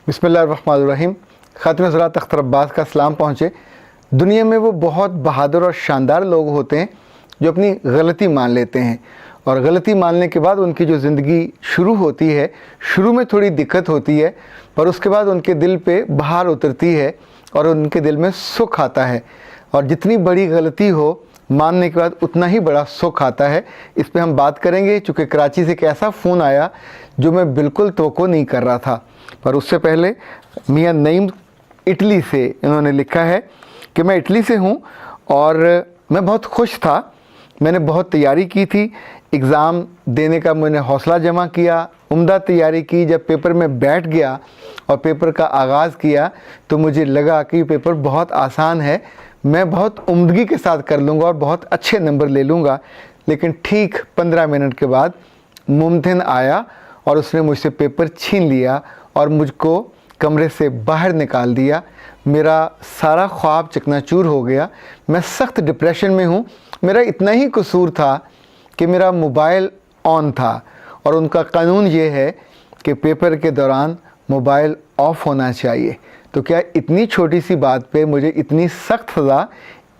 बिस्मिल्लाहिर्रहमानिर्रहीम। ख़ातिम हज़रात अख्तर अब्बास का सलाम पहुँचे। दुनिया में वो बहुत बहादुर और शानदार लोग होते हैं जो अपनी गलती मान लेते हैं और गलती मानने के बाद उनकी जो ज़िंदगी शुरू होती है, शुरू में थोड़ी दिक्कत होती है पर उसके बाद उनके दिल पे बहार उतरती है और उनके दिल में सुख आता है। और जितनी बड़ी गलती हो मानने के बाद उतना ही बड़ा सुख आता है। इस पे हम बात करेंगे चूँकि कराची से एक ऐसा फ़ोन आया जो मैं बिल्कुल तवक्को नहीं कर रहा था। पर उससे पहले मियां नईम इटली से इन्होंने लिखा है कि मैं इटली से हूँ और मैं बहुत खुश था। मैंने बहुत तैयारी की थी, एग्ज़ाम देने का मैंने हौसला जमा किया, उम्दा तैयारी की। जब पेपर में बैठ गया और पेपर का आगाज़ किया तो मुझे लगा कि पेपर बहुत आसान है, मैं बहुत उम्दगी के साथ कर लूँगा और बहुत अच्छे नंबर ले लूँगा। लेकिन ठीक 15 मिनट के बाद मुमतिन आया और उसने मुझसे पेपर छीन लिया और मुझको कमरे से बाहर निकाल दिया। मेरा सारा ख्वाब चकनाचूर हो गया। मैं सख्त डिप्रेशन में हूँ। मेरा इतना ही कसूर था कि मेरा मोबाइल ऑन था और उनका कानून ये है कि पेपर के दौरान मोबाइल ऑफ़ होना चाहिए। तो क्या इतनी छोटी सी बात पे मुझे इतनी सख्त सज़ा?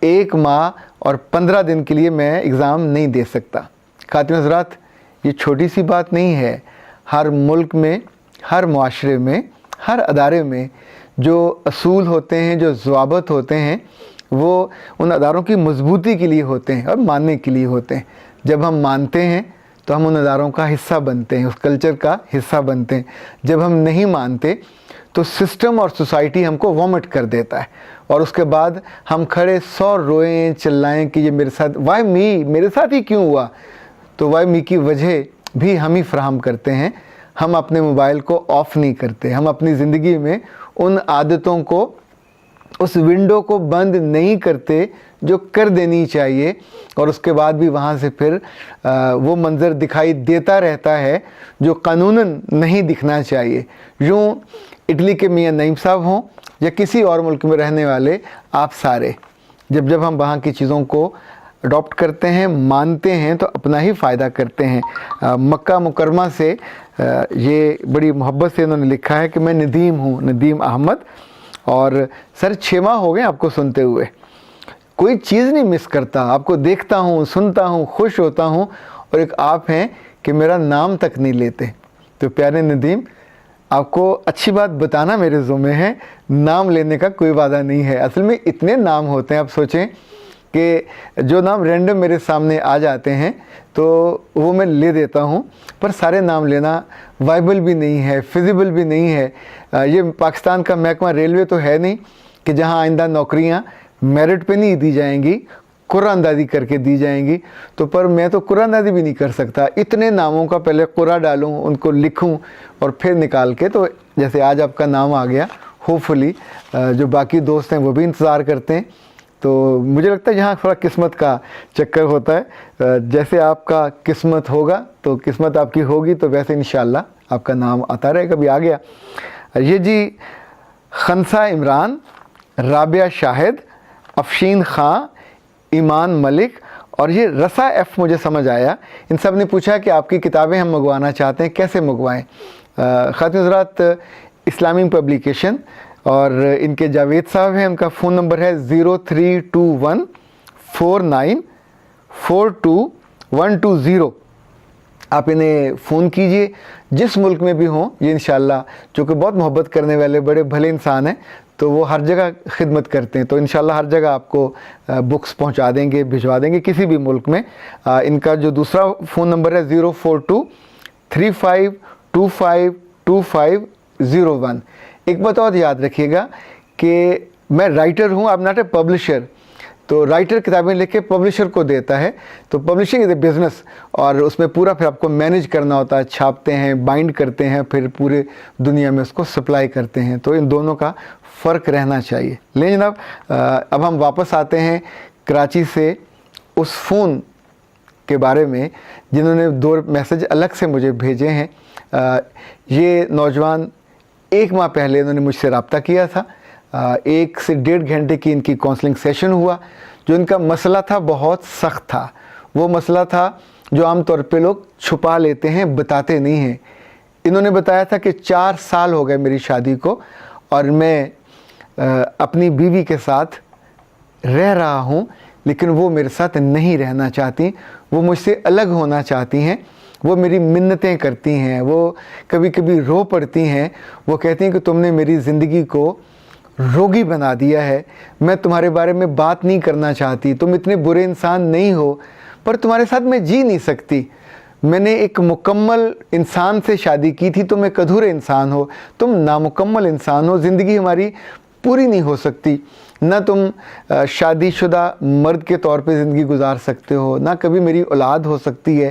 1 माह और 15 दिन के लिए मैं एग्ज़ाम नहीं दे सकता। खातिम हज़रात, ये छोटी सी बात नहीं है। हर मुल्क में, हर मुआशरे में, हर अदारे में जो असूल होते हैं, जो ज़वाबत होते हैं, वो उन अदारों की मजबूती के लिए होते हैं और मानने के लिए होते हैं। जब हम मानते हैं तो हम उन अदारों का हिस्सा बनते हैं, उस कल्चर का हिस्सा बनते हैं। जब हम नहीं मानते तो सिस्टम और सोसाइटी हमको वॉमिट कर देता है और उसके बाद हम खड़े 100 रोएं चिल्लाएं कि ये मेरे साथ, वाई मी, मेरे साथ ही क्यों हुआ? तो वाई मी की वजह भी हम ही फराहम करते हैं। हम अपने मोबाइल को ऑफ़ नहीं करते। हम अपनी ज़िंदगी में उन आदतों को, उस विंडो को बंद नहीं करते जो कर देनी चाहिए और उसके बाद भी वहाँ से फिर वो मंज़र दिखाई देता रहता है जो कानूनन नहीं दिखना चाहिए। यूँ इटली के मियां नईम साहब हों या किसी और मुल्क में रहने वाले आप सारे, जब हम वहाँ की चीज़ों को अडॉप्ट करते हैं, मानते हैं तो अपना ही फ़ायदा करते हैं। मक्का मुकरमा से ये बड़ी मोहब्बत से इन्होंने लिखा है कि मैं नदीम हूँ, नदीम अहमद, और सर 6 माह हो गए आपको सुनते हुए। कोई चीज़ नहीं मिस करता, आपको देखता हूँ, सुनता हूँ, खुश होता हूँ और एक आप हैं कि मेरा नाम तक नहीं लेते। तो प्यारे नदीम, आपको अच्छी बात बताना मेरे ज़िम्मे है, नाम लेने का कोई वादा नहीं है। असल में इतने नाम होते हैं, आप सोचें कि जो नाम रैंडम मेरे सामने आ जाते हैं तो वो मैं ले देता हूँ, पर सारे नाम लेना वाइबल भी नहीं है, फिजिबल भी नहीं है। ये पाकिस्तान का महकमा रेलवे तो है नहीं कि जहाँ आइंदा नौकरियाँ मेरिट पे नहीं दी जाएंगी, कुरानदाजी करके दी जाएंगी। तो पर मैं तो कुरानदाजी भी नहीं कर सकता। इतने नामों का पहले कुरा डालूँ, उनको लिखूँ और फिर निकाल के, तो जैसे आज आपका नाम आ गया, होपफुली जो बाकी दोस्त हैं वो भी इंतज़ार करते हैं। तो मुझे लगता है यहाँ थोड़ा किस्मत का चक्कर होता है। जैसे आपका किस्मत होगा तो किस्मत आपकी होगी, तो वैसे इंशाल्लाह आपका नाम आता रहेगा। कभी आ गया ये जी, खनसा इमरान, राबिया शाहिद, अफशीन ख़ां, ईमान मलिक और ये रसा एफ़ मुझे समझ आया। इन सब ने पूछा कि आपकी किताबें हम मंगवाना चाहते हैं, कैसे मंगवाएँ? ख़ातिम हज़रात, इस्लामी पब्लिकेशन, और इनके जावेद साहब हैं, उनका फ़ोन नंबर है 032149422120। आप इन्हें फ़ोन कीजिए, जिस मुल्क में भी हों। ये इंशाल्लाह चूँकि बहुत मोहब्बत करने वाले बड़े भले इंसान हैं तो वो हर जगह खिदमत करते हैं, तो इंशाल्लाह हर जगह आपको बुक्स पहुंचा देंगे, भिजवा देंगे किसी भी मुल्क में। इनका जो दूसरा फ़ोन नंबर है 04235252501। एक बात और याद रखिएगा कि मैं राइटर हूँ, आप नॉट ए पब्लिशर। तो राइटर किताबें लिख के पब्लिशर को देता है, तो पब्लिशिंग इज़ ए बिज़नेस और उसमें पूरा फिर आपको मैनेज करना होता है। छापते हैं, बाइंड करते हैं, फिर पूरे दुनिया में उसको सप्लाई करते हैं। तो इन दोनों का फ़र्क रहना चाहिए। लेकिन जनाब, अब हम वापस आते हैं कराची से उस फ़ोन के बारे में जिन्होंने 2 मैसेज अलग से मुझे भेजे हैं। ये नौजवान 1 माह पहले इन्होंने मुझसे रब्ता किया था। 1 से 1.5 घंटे की इनकी काउंसलिंग सेशन हुआ। जो इनका मसला था बहुत सख्त था। वो मसला था जो आम तौर पे लोग छुपा लेते हैं, बताते नहीं हैं। انہوں نے بتایا تھا کہ 4 سال ہو گئے میری شادی کو اور میں اپنی بیوی کے ساتھ رہ رہا ہوں، لیکن وہ میرے ساتھ نہیں رہنا چاہتی، وہ مجھ سے الگ ہونا چاہتی ہیں، وہ میری منتیں کرتی ہیں، وہ کبھی کبھی رو پڑتی ہیں، وہ کہتی ہیں کہ تم نے میری زندگی کو روگی بنا دیا ہے، میں تمہارے بارے میں بات نہیں کرنا چاہتی، تم اتنے برے انسان نہیں ہو، پر تمہارے ساتھ میں جی نہیں سکتی، میں نے ایک مکمل انسان سے شادی کی تھی، تم ایک ادھورے انسان ہو، تم نامکمل انسان ہو، زندگی ہماری پوری نہیں ہو سکتی، نہ تم شادی شدہ مرد کے طور پہ زندگی گزار سکتے ہو، نہ کبھی میری اولاد ہو سکتی ہے،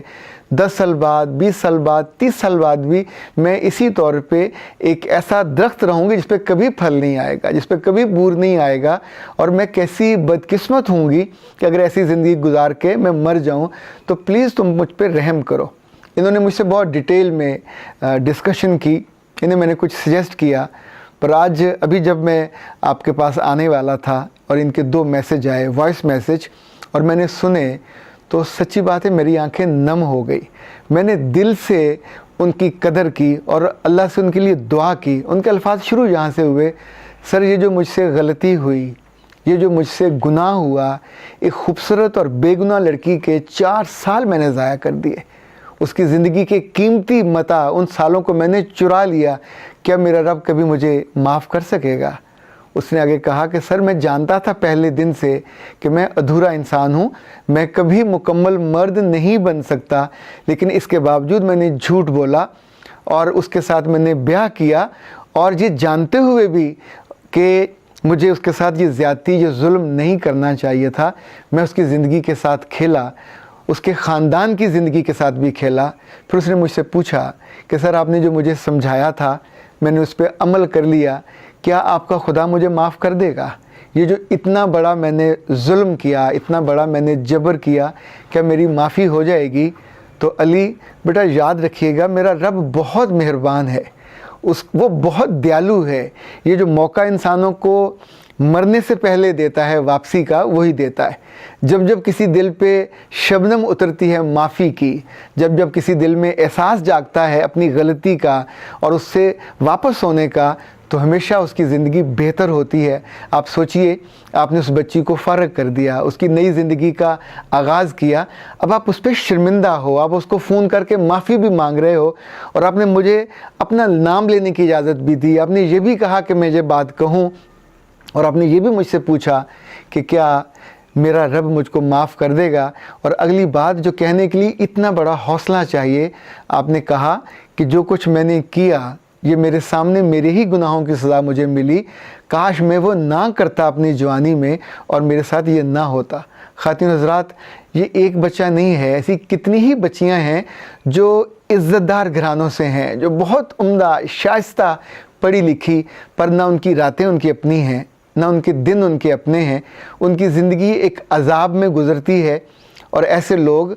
10 سال بعد، 20 سال بعد، 30 سال بعد بھی میں اسی طور پہ ایک ایسا درخت رہوں گی جس پہ کبھی پھل نہیں آئے گا، جس پہ کبھی بور نہیں آئے گا، اور میں کیسی بدقسمت ہوں گی کہ اگر ایسی زندگی گزار کے میں مر جاؤں، تو پلیز تم مجھ پہ رحم کرو۔ انہوں نے مجھ سے بہت ڈیٹیل میں ڈسکشن کی، انہیں میں نے کچھ سجیسٹ کیا، پر آج ابھی جب میں آپ کے پاس آنے والا تھا اور ان کے 2 میسج آئے، وائس میسج، اور میں نے سنے، تو سچی بات ہے میری آنکھیں نم ہو گئی۔ میں نے دل سے ان کی قدر کی اور اللہ سے ان کے لیے دعا کی۔ ان کے الفاظ شروع یہاں سے ہوئے: سر، یہ جو مجھ سے غلطی ہوئی، یہ جو مجھ سے گناہ ہوا، ایک خوبصورت اور بے گناہ لڑکی کے 4 سال میں نے ضائع کر دیے، اس کی زندگی کے قیمتی متاع، ان سالوں کو میں نے چرا لیا، کیا میرا رب کبھی مجھے معاف کر سکے گا؟ اس نے آگے کہا کہ سر، میں جانتا تھا پہلے دن سے کہ میں ادھورا انسان ہوں، میں کبھی مکمل مرد نہیں بن سکتا، لیکن اس کے باوجود میں نے جھوٹ بولا اور اس کے ساتھ میں نے بیاہ کیا، اور یہ جانتے ہوئے بھی کہ مجھے اس کے ساتھ یہ زیادتی، یہ ظلم نہیں کرنا چاہیے تھا، میں اس کی زندگی کے ساتھ کھیلا، اس کے خاندان کی زندگی کے ساتھ بھی کھیلا۔ پھر اس نے مجھ سے پوچھا کہ سر، آپ نے جو مجھے سمجھایا تھا میں نے اس پہ عمل کر لیا، کیا آپ کا خدا مجھے معاف کر دے گا؟ یہ جو اتنا بڑا میں نے ظلم کیا، اتنا بڑا میں نے جبر کیا، کیا میری معافی ہو جائے گی؟ تو علی بیٹا یاد رکھیے گا، میرا رب بہت مہربان ہے، وہ بہت دیالو ہے، یہ جو موقع انسانوں کو مرنے سے پہلے دیتا ہے واپسی کا، وہی دیتا ہے۔ جب جب کسی دل پہ شبنم اترتی ہے معافی کی، جب جب کسی دل میں احساس جاگتا ہے اپنی غلطی کا اور اس سے واپس ہونے کا، تو ہمیشہ اس کی زندگی بہتر ہوتی ہے۔ آپ سوچئے، آپ نے اس بچی کو فارغ کر دیا، اس کی نئی زندگی کا آغاز کیا، اب آپ اس پہ شرمندہ ہو، آپ اس کو فون کر کے معافی بھی مانگ رہے ہو، اور آپ نے مجھے اپنا نام لینے کی اجازت بھی دی، آپ نے یہ بھی کہا کہ میں یہ بات کہوں، اور آپ نے یہ بھی مجھ سے پوچھا کہ کیا میرا رب مجھ کو معاف کر دے گا۔ اور اگلی بات جو کہنے کے لیے اتنا بڑا حوصلہ چاہیے، آپ نے کہا کہ جو کچھ میں نے کیا، یہ میرے سامنے میرے ہی گناہوں کی سزا مجھے ملی، کاش میں وہ نہ کرتا اپنی جوانی میں اور میرے ساتھ یہ نہ ہوتا۔ خواتین حضرات، یہ ایک بچہ نہیں ہے، ایسی کتنی ہی بچیاں ہیں جو عزت دار گھرانوں سے ہیں، جو بہت عمدہ، شائستہ، پڑھی لکھی، پر نہ ان کی راتیں ان کی اپنی ہیں، نہ ان کے دن ان کے اپنے ہیں، ان کی زندگی ایک عذاب میں گزرتی ہے، اور ایسے لوگ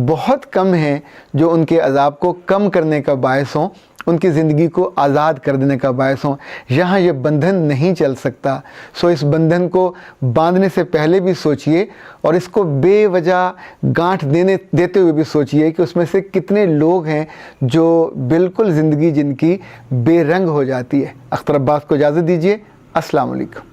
بہت کم ہیں جو ان کے عذاب کو کم کرنے کا باعث ہوں، ان کی زندگی کو آزاد کر دینے کا باعث ہوں۔ یہاں یہ بندھن نہیں چل سکتا، سو اس بندھن کو باندھنے سے پہلے بھی سوچئے، اور اس کو بے وجہ گانٹھ دیتے ہوئے بھی سوچئے کہ اس میں سے کتنے لوگ ہیں جو بالکل زندگی جن کی بے رنگ ہو جاتی ہے۔ اختر عباس کو اجازت دیجیے۔ السلام علیکم۔